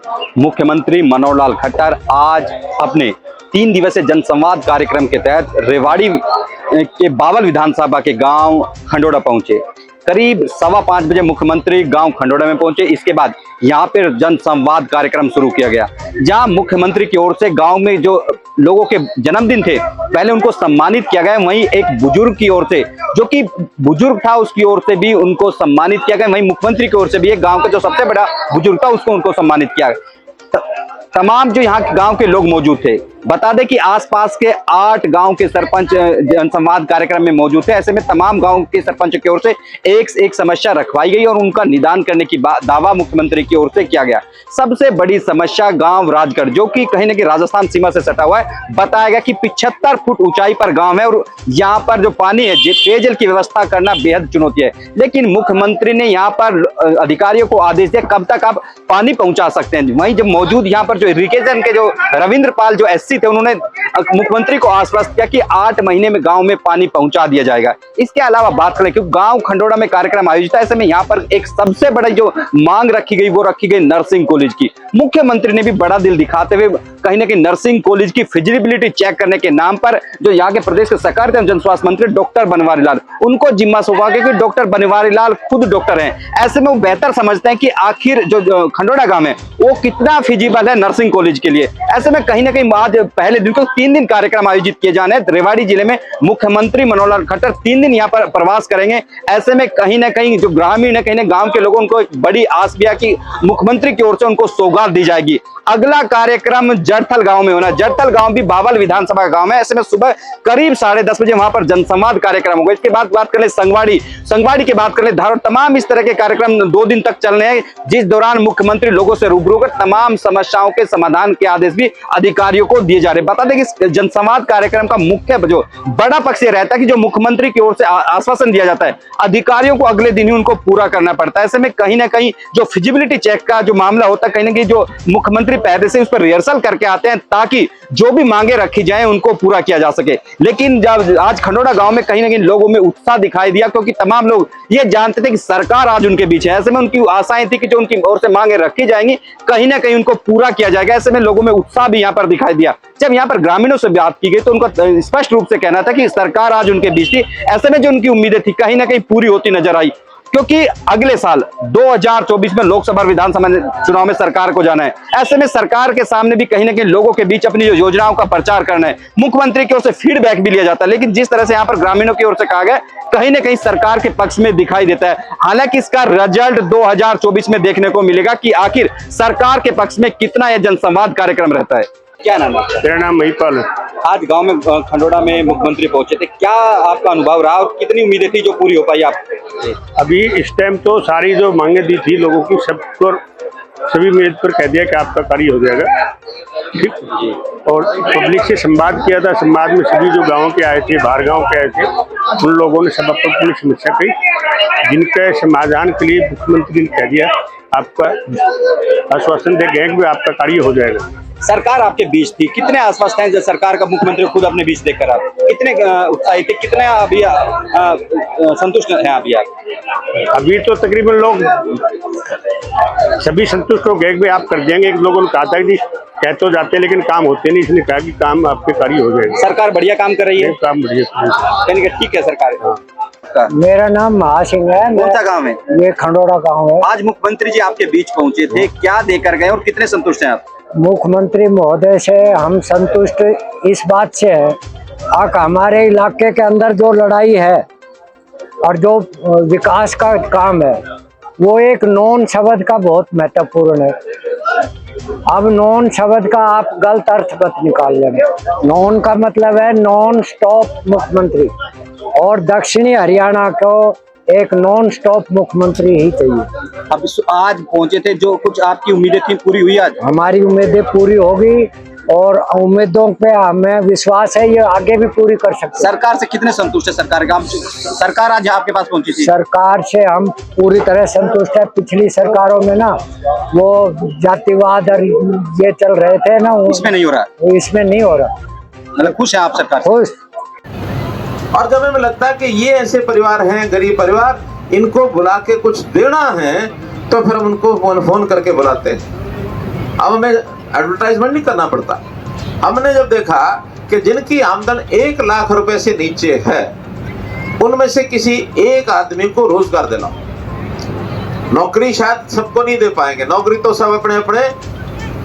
मुख्यमंत्री मनोहर लाल खट्टर आज अपने 3 दिवसीय जनसंवाद कार्यक्रम के तहत रेवाड़ी के बावल विधानसभा के गांव खंडोड़ा पहुंचे। करीब 5:15 बजे मुख्यमंत्री गांव खंडोड़ा में पहुंचे। इसके बाद यहां पर जनसंवाद कार्यक्रम शुरू किया गया, जहां मुख्यमंत्री की ओर से गांव में जो लोगों के जन्मदिन थे पहले उनको सम्मानित किया गया। वहीं एक बुजुर्ग की ओर से, जो कि बुजुर्ग था, उसकी ओर से भी उनको सम्मानित किया गया। वहीं मुख्यमंत्री की ओर से भी एक गांव का जो सबसे बड़ा बुजुर्ग था उसको उनको सम्मानित किया गया। तमाम जो यहाँ गांव के लोग मौजूद थे, बता दें कि आसपास के 8 गांव के सरपंच जनसंवाद कार्यक्रम में मौजूद थे। ऐसे में तमाम गांव के सरपंच की ओर से एक समस्या रखवाई गई और उनका निदान करने की दावा मुख्यमंत्री की ओर से किया गया। सबसे बड़ी समस्या गांव राजगढ़, जो कि कहीं ना कहीं राजस्थान सीमा से सटा हुआ है, बताया गया कि 75 फुट ऊंचाई पर गांव है और यहाँ पर जो पानी है, पेयजल की व्यवस्था करना बेहद चुनौती है। लेकिन मुख्यमंत्री ने यहाँ पर अधिकारियों को आदेश दिया कब तक आप पानी पहुंचा सकते हैं। वहीं जब मौजूद यहाँ पर जो इरिगेशन के जो रविंद्र पाल जो एससी थे, उन्होंने मुख्यमंत्री को आश्वस्त किया कि 8 महीने में गांव में पानी पहुंचा दिया जाएगा। इसके अलावा बात करें क्योंकि गांव खंडोड़ा में कार्यक्रम आयोजित है, ऐसे में यहाँ पर एक सबसे बड़ी जो मांग रखी गई वो रखी गई नर्सिंग कॉलेज की। मुख्यमंत्री ने भी बड़ा दिल दिखाते हुए कहीं ना कहीं नर्सिंग कॉलेज की फिजिबिलिटी चेक करने के नाम पर जो यहाँ के प्रदेश के सरकार के जन स्वास्थ्य मंत्री डॉक्टर बनवारी लाल, उनको जिम्मा सौंपा गया कि डॉक्टर बनवारी लाल खुद डॉक्टर हैं। ऐसे में वो बेहतर समझते हैं कि आखिर जो खंडोड़ा गांव है वो कितना फिजिबल है नर्सिंग कॉलेज के लिए। ऐसे में कहीं ना कहीं आज पहले दिन को 3 दिन कार्यक्रम आयोजित किए जाने हैं। रेवाड़ी जिले में मुख्यमंत्री मनोहर लाल खट्टर 3 दिन यहाँ पर प्रवास करेंगे। ऐसे में कहीं ना कहीं जो ग्रामीण है, कहीं ना गांव के लोगों को एक बड़ी आस भी है कि मुख्यमंत्री की ओर से उनको सौगात दी जाएगी। अगला कार्यक्रम जड़थल गांव में होना। जड़थल गांव भी बावल विधानसभा का गांव है। ऐसे में सुबह करीब 10:30 बजे वहां पर जनसंवाद कार्यक्रम होगा। इसके बाद बात कर ले संगवाड़ी की बात कर ले धार, तमाम इस तरह के कार्यक्रम 2 दिन तक चलने हैं, जिस दौरान मुख्यमंत्री लोगों से रूबरू होकर तमाम समस्याओं के समाधान के आदेश भी अधिकारियों को दिए जा रहे हैं। बता दें कि जनसंवाद कार्यक्रम का मुख्य जो बड़ा पक्ष ये रहता है कि जो मुख्यमंत्री की ओर से आश्वासन दिया जाता है, अधिकारियों को अगले दिन ही उनको पूरा करना पड़ता है। ऐसे में कहीं ना कहीं जो फिजिबिलिटी चेक का जो मामला होता है, कहीं ना कहीं जो मुख्यमंत्री पहले से उस पर रिहर्सल करके आते हैं ताकि जो भी मांगे रखी जाए उनको पूरा किया जा सके। लेकिन जब आज खंडोड़ा गांव में कहीं ना कहीं लोगों में उत्साह दिखाई दिया, क्योंकि तमाम लोग ये जानते थे कि सरकार आज उनके बीच है। ऐसे में उनकी आशाएं थी कि जो उनकी ओर से मांगे रखी जाएंगी कहीं ना कहीं उनको पूरा किया जाएगा। ऐसे में लोगों में उत्साह भी यहाँ पर दिखाई दिया। जब यहाँ पर ग्रामीणों से बात की गई तो उनका स्पष्ट रूप से कहना था कि सरकार आज उनके बीच थी। ऐसे में जो उनकी उम्मीदें थी कहीं ना कहीं पूरी होती नजर आई, क्योंकि अगले साल 2024 में लोकसभा विधानसभा चुनाव में सरकार को जाना है। ऐसे में सरकार के सामने भी कहीं ना कहीं लोगों के बीच अपनी जो योजनाओं का प्रचार करना है। मुख्यमंत्री की ओर से फीडबैक भी लिया जाता है, लेकिन जिस तरह से यहाँ पर ग्रामीणों की ओर से कहा गया कहीं ना कहीं सरकार के पक्ष में दिखाई देता है। हालांकि इसका रिजल्ट 2024 में देखने को मिलेगा कि आखिर सरकार के पक्ष में कितना यह जनसंवाद कार्यक्रम रहता है। क्या नाम है? मेरा नाम महिपाल है। आज गांव में खंडोड़ा में मुख्यमंत्री पहुंचे थे, क्या आपका अनुभव रहा और कितनी उम्मीदें थी जो पूरी हो पाई आप? अभी इस टाइम तो सारी जो मांगे दी थी लोगों की सबको सभी मेज पर कह दिया कि आपका कार्य हो जाएगा, ठीक। और पब्लिक से संवाद किया था। संवाद में सभी जो गाँव के आए थे, बाहर गाँव के आए थे, उन लोगों ने सब अपनी पूरी समस्या कही, जिनके समाधान के लिए मुख्यमंत्री ने कह दिया आपका आश्वासन दे गए कि आपका कार्य हो जाएगा। सरकार आपके बीच थी, कितने आश्वस्त हैं जब सरकार का मुख्यमंत्री खुद अपने बीच देखकर आप कितने उत्साहित थे, कितने अभी संतुष्ट हैं अभी आप? अभी तो तकरीबन लोग सभी संतुष्ट हो गए कि आप कर देंगे। एक लोगों ने कहा था कि कह तो जाते हैं लेकिन काम होते नहीं, इसने कहा कि काम आपके कार्य हो जाएगा। सरकार बढ़िया काम कर रही है, काम बढ़िया, ठीक है सरकार। मेरा नाम महासिंह है। कौन सा गाँव है? ये खंडोड़ा गाँव है। आज मुख्यमंत्री जी आपके बीच पहुंचे थे, क्या देकर गए और कितने संतुष्ट हैं आप? मुख्यमंत्री महोदय से हम संतुष्ट इस बात से है कि हमारे इलाके के अंदर जो लड़ाई है और जो विकास का काम है वो एक नॉन शब्द का बहुत महत्वपूर्ण है। अब नॉन शब्द का आप गलत अर्थ मत निकाल लेंगे। नॉन का मतलब है नॉन स्टॉप मुख्यमंत्री, और दक्षिणी हरियाणा को एक नॉन स्टॉप मुख्यमंत्री ही चाहिए। अब आज पहुंचे थे, जो कुछ आपकी उम्मीदें थी पूरी हुई आज? हमारी उम्मीदें पूरी होगी और उम्मीदों पे हमें विश्वास है ये आगे भी पूरी कर सकते हैं। सरकार से कितने संतुष्ट है? सरकार आज आपके पास पहुंची थी? सरकार से हम पूरी तरह संतुष्ट है। पिछली सरकारों में ना वो जातिवाद और ये चल रहे थे ना, इसमें नहीं हो रहा। इसमें नहीं हो रहा। मतलब खुश है आप सरकार? खुश। और जब हमें लगता है कि ये ऐसे परिवार हैं, गरीब परिवार, इनको बुला के कुछ देना है, तो फिर हम उनको फोन करके बुलाते हैं। अब हमें एडवर्टाइजमेंट नहीं करना पड़ता। हमने जब देखा कि जिनकी आमदन 1 लाख रुपए से नीचे है, उनमें से किसी एक आदमी को रोजगार दिलाओ। नौकरी शायद सबको नहीं दे पाएंगे, नौकरी तो सब अपने अपने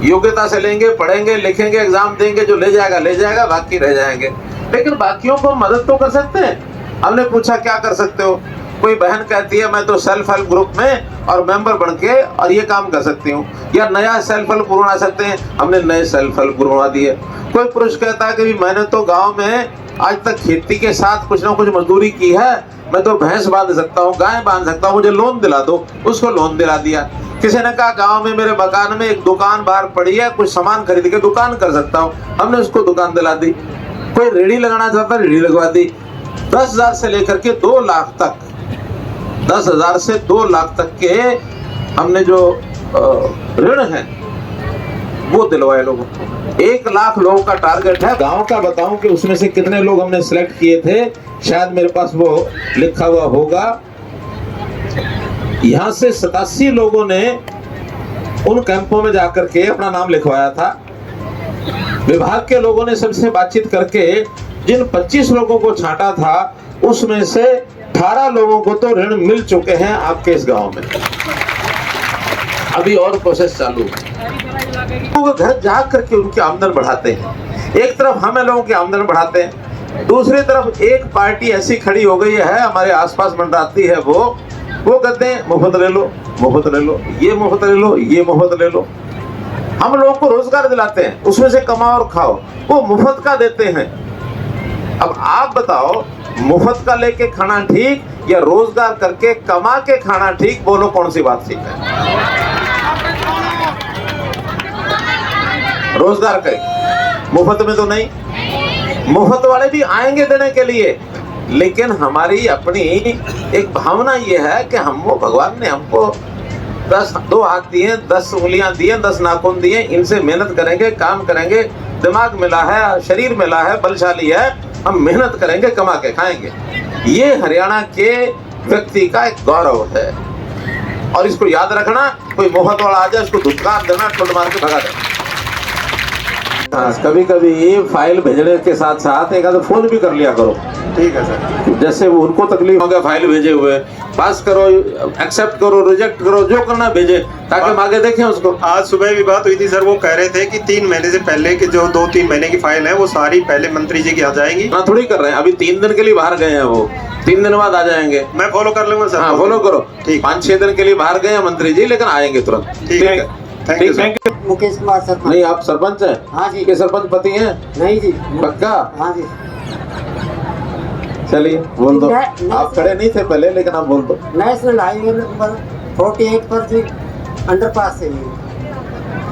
योग्यता से लेंगे, पढ़ेंगे, लिखेंगे, एग्जाम देंगे, जो ले जाएगा, बाकी रह जाएंगे। लेकिन बाकियों को मदद तो कर सकते हैं। हमने पूछा क्या कर सकते हो? कोई बहन कहती है मैं तो सेल्फ हेल्प ग्रुप में और मेंबर बन के और ये काम कर सकती हूँ, या नया सेल्फ हेल्प ग्रुप बना सकते हैं, हमने नए सेल्फ हेल्प ग्रुप बना दिए। कोई पुरुष कहता है कि मैंने तो गाँव में आज तक खेती के साथ कुछ ना कुछ मजदूरी की है, मैं तो भैंस बांध सकता हूँ, गाय बांध सकता हूँ, मुझे लोन दिला दो, उसको लोन दिला दिया। किसी ने कहा गांव में मेरे मकान में एक दुकान बाहर पड़ी है, कुछ सामान खरीद के दुकान कर सकता हूँ, हमने उसको दुकान दिला दी। कोई रेडी लगाना चाहता, रेडी लगवा दी। 10,000 से लेकर के 2 लाख तक, 10,000 से 2 लाख तक के हमने जो ऋण है वो दिलवाए लोगों को। 1 लाख लोगों का टारगेट है। गांव का बताऊं कि उसमें से कितने लोग हमने सिलेक्ट किए थे, शायद मेरे पास वो लिखा हुआ होगा। यहाँ से 87 लोगों ने उन कैंपों में जाकर के अपना नाम लिखवाया था। विभाग के लोगों ने सबसे बातचीत करके जिन 25 लोगों को छांटा था, उसमें से 18 लोगों को तो ऋण मिल चुके हैं आपके इस गांव में। अभी और प्रोसेस चालू है। वो घर जा करके उनकी आमदन बढ़ाते हैं। एक तरफ हम लोगों की आमदन बढ़ाते हैं, दूसरी तरफ एक पार्टी ऐसी खड़ी हो गई है हमारे आसपास मंडराती है, वो कहते हैं मुफ्त ले लो, मुफ्त ले लो, ये मुफ्त ले लो, ये मुफ्त ले लो। हम लोगों को रोजगार दिलाते हैं, उसमें से कमाओ और खाओ, वो मुफ्त का देते हैं। अब आप बताओ, मुफ्त का लेके खाना ठीक या रोजगार करके कमा के खाना ठीक? बोलो कौन सी बात ठीक है? रोजगार का, मुफ्त में तो नहीं। मुफ्त वाले भी आएंगे देने के लिए, लेकिन हमारी अपनी एक भावना ये है कि हमको भगवान ने हमको 2 हाथ दिए, 10 उंगलियां दिए, 10 नाखून दिए, इनसे मेहनत करेंगे, काम करेंगे, दिमाग मिला है, शरीर मिला है, बलशाली है, हम मेहनत करेंगे, कमा के खाएंगे। ये हरियाणा के व्यक्ति का एक गौरव है और इसको याद रखना। कोई मुफ्त वाला आ जाए उसको धुतकार देना, ठोड मार के भगा देना। कभी कभी फाइल भेजने के साथ साथ एक आधा फोन भी कर लिया करो, ठीक है सर? जैसे वो उनको तकलीफ हो गया फाइल भेजे हुए, पास करो, एक्सेप्ट करो, रिजेक्ट करो, जो करना भेजे, ताकि हम आगे देखें उसको। आज सुबह भी बात हुई थी सर, वो कह रहे थे कि 3 महीने से पहले की जो 2-3 महीने की फाइल है वो सारी पहले मंत्री जी की आ जाएगी। ना थोड़ी कर रहे हैं, अभी 3 दिन के लिए बाहर गए हैं, वो 3 दिन बाद आ जाएंगे। मैं फॉलो कर लूंगा सर। हाँ फॉलो करो, ठीक। 5-6 दिन के लिए बाहर गए हैं मंत्री जी, लेकिन आएंगे तुरंत। ठीक है, थैंक यू। मुकेश कुमार सरपंच। नहीं आप सरपंच हैं? हाँ जी। के सरपंच पति हैं? नहीं जी। पक्का? हाँ जी। चलिए बोल दो। नहीं, आप खड़े नहीं थे पहले, लेकिन आप बोल दो। नेशनल हाईवे नंबर 48 पर जी अंडरपास से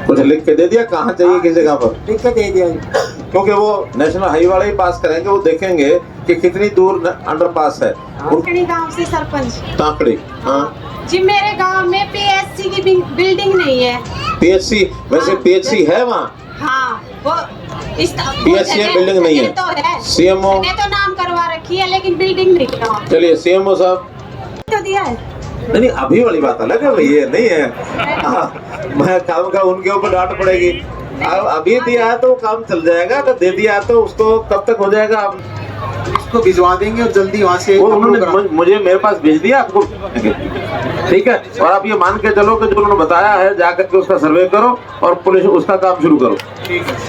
कुछ लिख के दे दिया कहाँ चाहिए, किस जगह पर? लिख के दे दिया जी। क्योंकि वो नेशनल हाईवे वाले ही पास करेंगे, वो देखेंगे कि कितनी दूर अंडरपास है। ताकड़ी गांव से सरपंच। ताकड़ी, हाँ जी मेरे गांव में पीएचसी की बिल्डिंग नहीं है। पीएचसी, वैसे पीएचसी है वहाँ? हाँ वो पीएचसी है, बिल्डिंग नहीं है। तो है। सीएमओ मैंने तो नाम करवा रखी है, लेकिन बिल्डिंग नहीं है। चलिए सीएमओ साहब तो दिया है। नहीं, अभी वाली बात अलग है भाई, ये नहीं है। मैं काम का उनके ऊपर डांट पड़ेगी। अभी दिया है तो काम चल जाएगा, तो दे दिया है तो उसको कब तक हो जाएगा? आप इसको भिजवा देंगे और जल्दी वहाँ से। वो उन्होंने मुझे मेरे पास भेज दिया आपको, ठीक है? और आप ये मान के चलो कि जो उन्होंने बताया है, जाकर के उसका सर्वे करो और पुलिस उसका काम शुरू करो।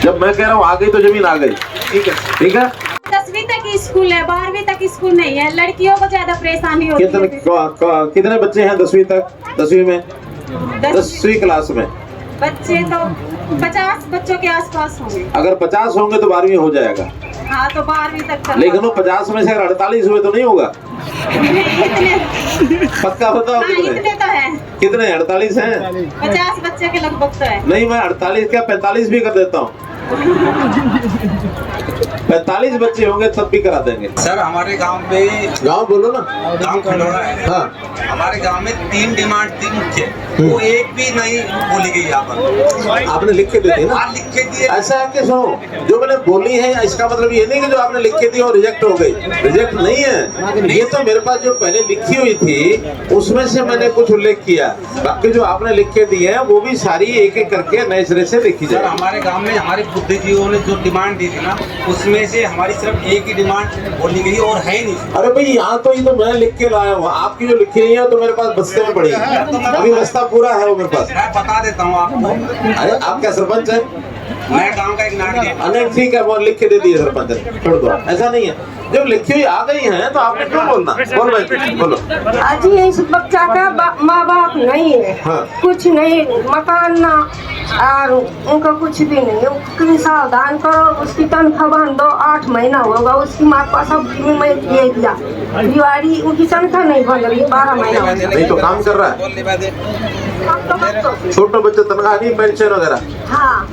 जब मैं कह रहा हूँ आ गई तो जमीन आ गई, ठीक है? ठीक है। 10वीं तक स्कूल है, 12वीं तक स्कूल नहीं है। लड़कियों को ज्यादा परेशानी होती है। कितने बच्चे हैं 10वीं तक? 10वीं में 10वीं क्लास में बच्चे तो 50 बच्चों के आसपास होंगे। अगर 50 होंगे तो 12वीं हो जाएगा। हाँ तो 12वीं तक। लेकिन वो 50 में से अगर 48 हुए तो नहीं होगा। पक्का बताओ कितने? इतने तो है। कितने? 48 हैं? 50 बच्चे के लगभग तो है। नहीं, मैं 48 क्या 45 भी कर देता हूँ। 45 बच्चे होंगे तब भी करा देंगे। सर हमारे गांव में, गांव बोलो ना। गांव खंडोड़ा है। हाँ। हमारे गांव में 3 डिमांड थी मुख्य, वो एक भी नहीं बोली गई यहाँ पर। आपने लिख के दे दी ना? हाँ, लिख के दिए। ऐसा है कि सुनो, जो मैंने बोली है इसका मतलब ये नहीं कि जो आपने लिख के दी और रिजेक्ट हो गई। रिजेक्ट नहीं है, ये तो मेरे पास जो पहले लिखी हुई थी उसमें से मैंने कुछ उल्लेख किया। बाकी जो आपने लिख के दी है वो भी सारी एक एक करके नए सिरे से लिखी सर जाए। हमारे गांव में हमारे बुद्धिजीवियों ने जो डिमांड दी थी ना, उसमें से हमारी सिर्फ एक ही डिमांड बोली गई और है ही नहीं। अरे भाई यहाँ तो ये तो मैं लिख के लाया हूँ, आपकी जो लिखी नहीं है तो मेरे पास बस्ते में पड़ी है, अभी बस्ता पूरा है वो मेरे पास। मैं बता देता हूँ आपको। अरे आप क्या सरपंच है? मैं गांव का एक नागरिक हूँ। अरे ठीक है, वो लिख के दे दिए सरपंच ने, छोड़ दो। ऐसा नहीं है, जब लिखी हुई आ गई है तो आपने क्यों बोलना? बोल भाई बोलो। अजी इस बच्चा का माँ बाप नहीं है। हाँ। कुछ नहीं, मकान ना और उनका कुछ भी नहीं। उसकी सावधान करो, उसकी तनख्वाह बन दो, 8 महीना होगा उसकी माँ का सब मैं दे दिया। दिवाली उनकी तनख्वाह नहीं बन रही, 12 महीना नहीं तो काम कर रहा है, छोटे बच्चे तनख्वाह नहीं, पेंशन वगैरह। हाँ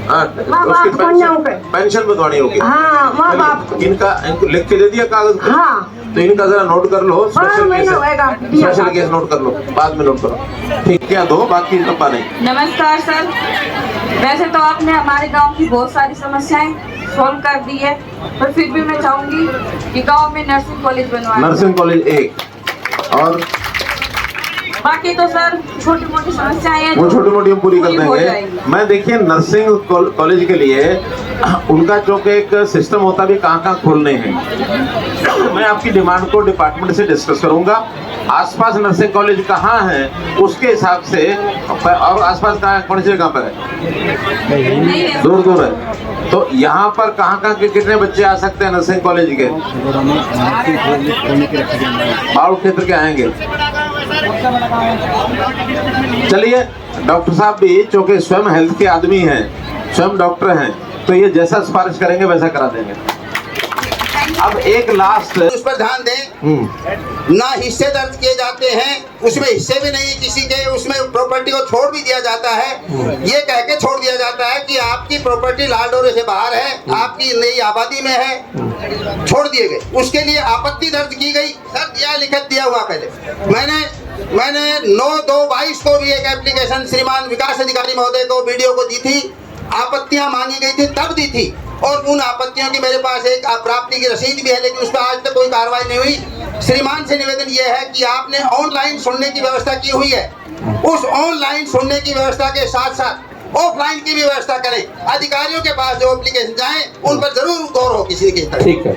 हाँ, माँ उसकी बाप बन जाऊंगे। पेंशन बनवानी होगी। हाँ माँ बाप। इनका इनको लिख के दे दिया कागज पे? हाँ। तो इनका जरा नोट कर लो, 12 स्पेशल महीना होएगा। केस, स्पेशल केस नोट कर लो, बाद में नोट करो। ठीक, क्या दो, बाकी लंबा नहीं। नमस्कार सर, वैसे तो आपने हमारे गांव की बहुत सारी समस्याएं सॉल्व कर दी है, पर फिर भी मैं चाहूंगी कि गांव में नर्सिंग कॉलेज बनवाएं। नर्सिंग कॉलेज एक, और बाकी तो सर छोटी मोटी समस्याएं हैं, वो छोटी मोटी हम पूरी कर हो देंगे। जाएगी। मैं देखिए नर्सिंग कॉलेज के लिए उनका जो कि एक सिस्टम होता है, कहाँ कहाँ खोलने हैं, मैं आपकी डिमांड को डिपार्टमेंट से डिस्कस करूंगा। आसपास नर्सिंग कॉलेज कहाँ है उसके हिसाब से, और आसपास कहाँ, कौन सी जगह पर है? दूर दूर है, तो यहाँ पर कहाँ कहाँ के कितने बच्चे आ सकते हैं नर्सिंग कॉलेज के? बाढ़ क्षेत्र के आएंगे। चलिए, डॉक्टर साहब भी चूंकि स्वयं हेल्थ के आदमी हैं, स्वयं डॉक्टर हैं, तो ये जैसा सिफारिश करेंगे वैसा करा देंगे। अब एक लास्ट उस पर ध्यान दें। ना हिस्से दर्ज किए जाते हैं, उसमें हिस्से भी नहीं किसी के, उसमें प्रॉपर्टी को छोड़ भी दिया जाता है। ये कह के छोड़ दिया जाता है कि आपकी प्रॉपर्टी लाल डोरे से बाहर है, आपकी नई आबादी में है, छोड़ दिए गए। उसके लिए आपत्ति दर्ज की गई। सर दिया लिखित दिया हुआ पहले मैंने 9/2/22 को भी एक एप्लीकेशन श्रीमान विकास अधिकारी महोदय को, वीडियो को दी थी। आपत्तियां मांगी गई थी, तब दी थी, और उन आपत्तियों की मेरे पास एक प्राप्ति की रसीद भी है, लेकिन उस पर आज तक कोई कार्रवाई नहीं हुई। श्रीमान से निवेदन यह है कि आपने ऑनलाइन सुनने की व्यवस्था की हुई है, उस ऑनलाइन सुनने की व्यवस्था के साथ साथ ऑफलाइन की भी व्यवस्था करें। अधिकारियों के पास जो एप्लीकेशन जाएं उन पर जरूर गौर हो किसी के। ठीक है।